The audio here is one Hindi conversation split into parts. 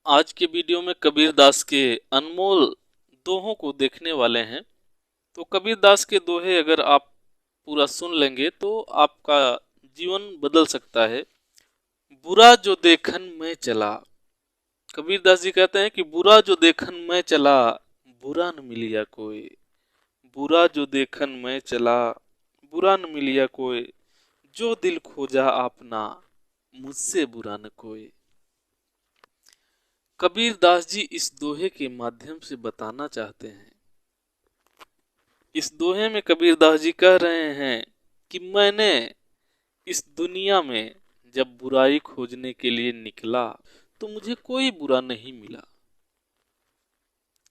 आज के वीडियो में कबीर दास के अनमोल दोहों को देखने वाले हैं। तो कबीर दास के दोहे अगर आप पूरा सुन लेंगे तो आपका जीवन बदल सकता है। बुरा जो देखन में चला, कबीर दास जी कहते हैं कि बुरा जो देखन में चला, बुरा न मिलिया कोई। बुरा जो देखन में चला, बुरा न मिलिया कोई। जो दिल खोजा आपना, मुझसे बुरा न कोई। कबीर दास जी इस दोहे के माध्यम से बताना चाहते हैं। इस दोहे में कबीर दास जी कह रहे हैं कि मैंने इस दुनिया में जब बुराई खोजने के लिए निकला तो मुझे कोई बुरा नहीं मिला।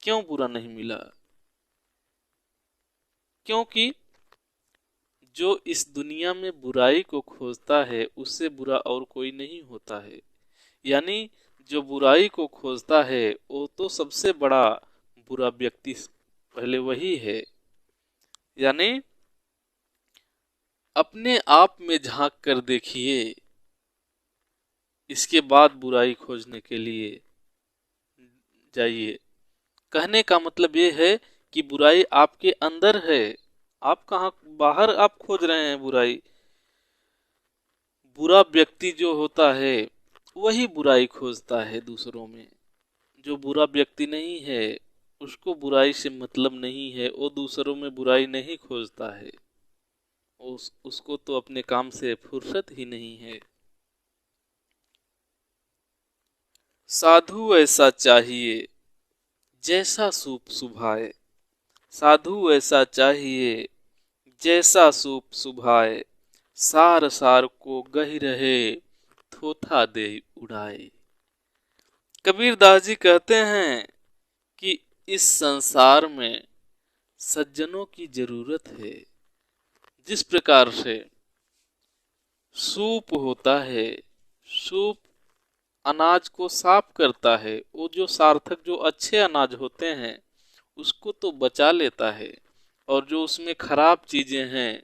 क्यों बुरा नहीं मिला? क्योंकि जो इस दुनिया में बुराई को खोजता है उससे बुरा और कोई नहीं होता है। यानी जो बुराई को खोजता है वो तो सबसे बड़ा बुरा व्यक्ति पहले वही है। यानी अपने आप में झांक कर देखिए, इसके बाद बुराई खोजने के लिए जाइए। कहने का मतलब ये है कि बुराई आपके अंदर है। आप कहाँ बाहर आप खोज रहे हैं बुराई? बुरा व्यक्ति जो होता है वही बुराई खोजता है दूसरों में। जो बुरा व्यक्ति नहीं है उसको बुराई से मतलब नहीं है, वो दूसरों में बुराई नहीं खोजता है। उसको तो अपने काम से फुर्सत ही नहीं है। साधु ऐसा चाहिए जैसा सूप सुभाए। साधु ऐसा चाहिए जैसा सूप सुभाए। सार सार को गहि रहे, थोथा दे उड़ाए। कबीर दास जी कहते हैं कि इस संसार में सज्जनों की जरूरत है। जिस प्रकार से सूप होता है, सूप अनाज को साफ करता है, वो जो सार्थक जो अच्छे अनाज होते हैं उसको तो बचा लेता है, और जो उसमें खराब चीजें हैं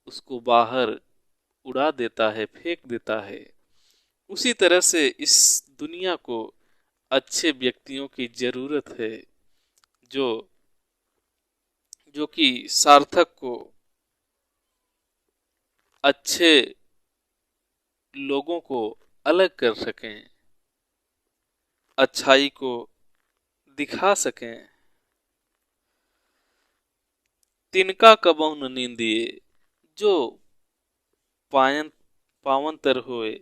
उसको बाहर उड़ा देता है, फेंक देता है। उसी तरह से इस दुनिया को अच्छे व्यक्तियों की जरूरत है, जो जो कि सार्थक को, अच्छे लोगों को अलग कर सकें, अच्छाई को दिखा सकें। तिनका कबहु न नींदिए, जो पायन पावन तर होए।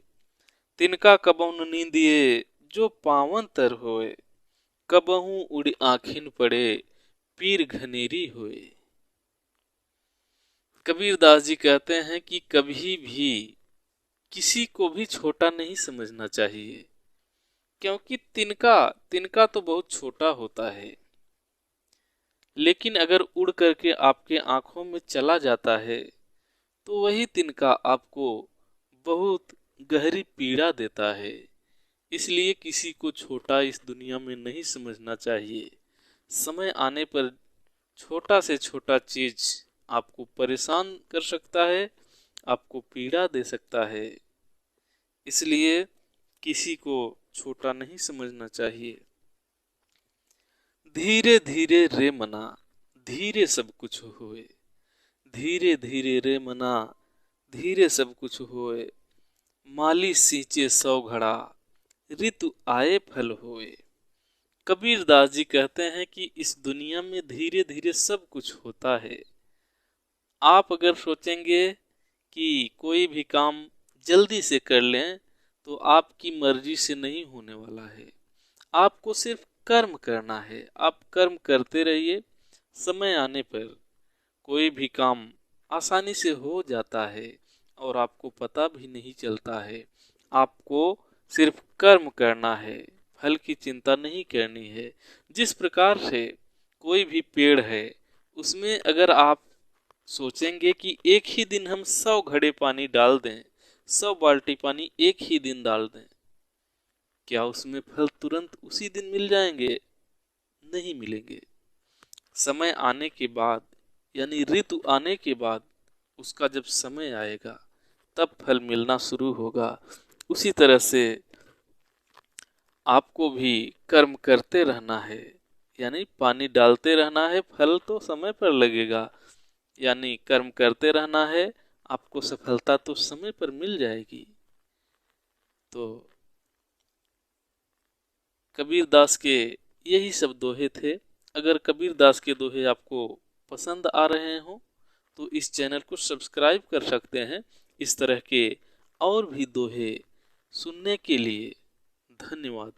तिनका कबहु न नींदिए, जो पावन तर होए। कबहू उड़ी आँखिन पड़े, पीर घनेरी होए। कबीर दास जी कहते हैं कि कभी भी किसी को भी छोटा नहीं समझना चाहिए, क्योंकि तिनका तिनका तो बहुत छोटा होता है, लेकिन अगर उड़ करके आपके आंखों में चला जाता है तो वही तिनका आपको बहुत गहरी पीड़ा देता है। इसलिए किसी को छोटा इस दुनिया में नहीं समझना चाहिए। समय आने पर छोटा से छोटा चीज आपको परेशान कर सकता है, आपको पीड़ा दे सकता है। इसलिए किसी को छोटा नहीं समझना चाहिए। धीरे धीरे रे मना, धीरे सब कुछ होए। धीरे धीरे रे मना, धीरे सब कुछ होए। माली सींचे 100 घड़ा, ऋतु आए फल होए। कबीर दास जी कहते हैं कि इस दुनिया में धीरे धीरे सब कुछ होता है। आप अगर सोचेंगे कि कोई भी काम जल्दी से कर लें तो आपकी मर्जी से नहीं होने वाला है। आपको सिर्फ कर्म करना है। आप कर्म करते रहिए, समय आने पर कोई भी काम आसानी से हो जाता है और आपको पता भी नहीं चलता है। आपको सिर्फ कर्म करना है, फल की चिंता नहीं करनी है। जिस प्रकार से कोई भी पेड़ है, उसमें अगर आप सोचेंगे कि एक ही दिन हम 100 घड़े पानी डाल दें, 100 बाल्टी पानी एक ही दिन डाल दें, क्या उसमें फल तुरंत उसी दिन मिल जाएंगे? नहीं मिलेंगे। समय आने के बाद, यानी ऋतु आने के बाद, उसका जब समय आएगा तब फल मिलना शुरू होगा। उसी तरह से आपको भी कर्म करते रहना है, यानी पानी डालते रहना है, फल तो समय पर लगेगा। यानी कर्म करते रहना है, आपको सफलता तो समय पर मिल जाएगी। तो कबीर दास के यही सब दोहे थे। अगर कबीर दास के दोहे आपको पसंद आ रहे हों तो इस चैनल को सब्सक्राइब कर सकते हैं। इस तरह के और भी दोहे सुनने के लिए धन्यवाद।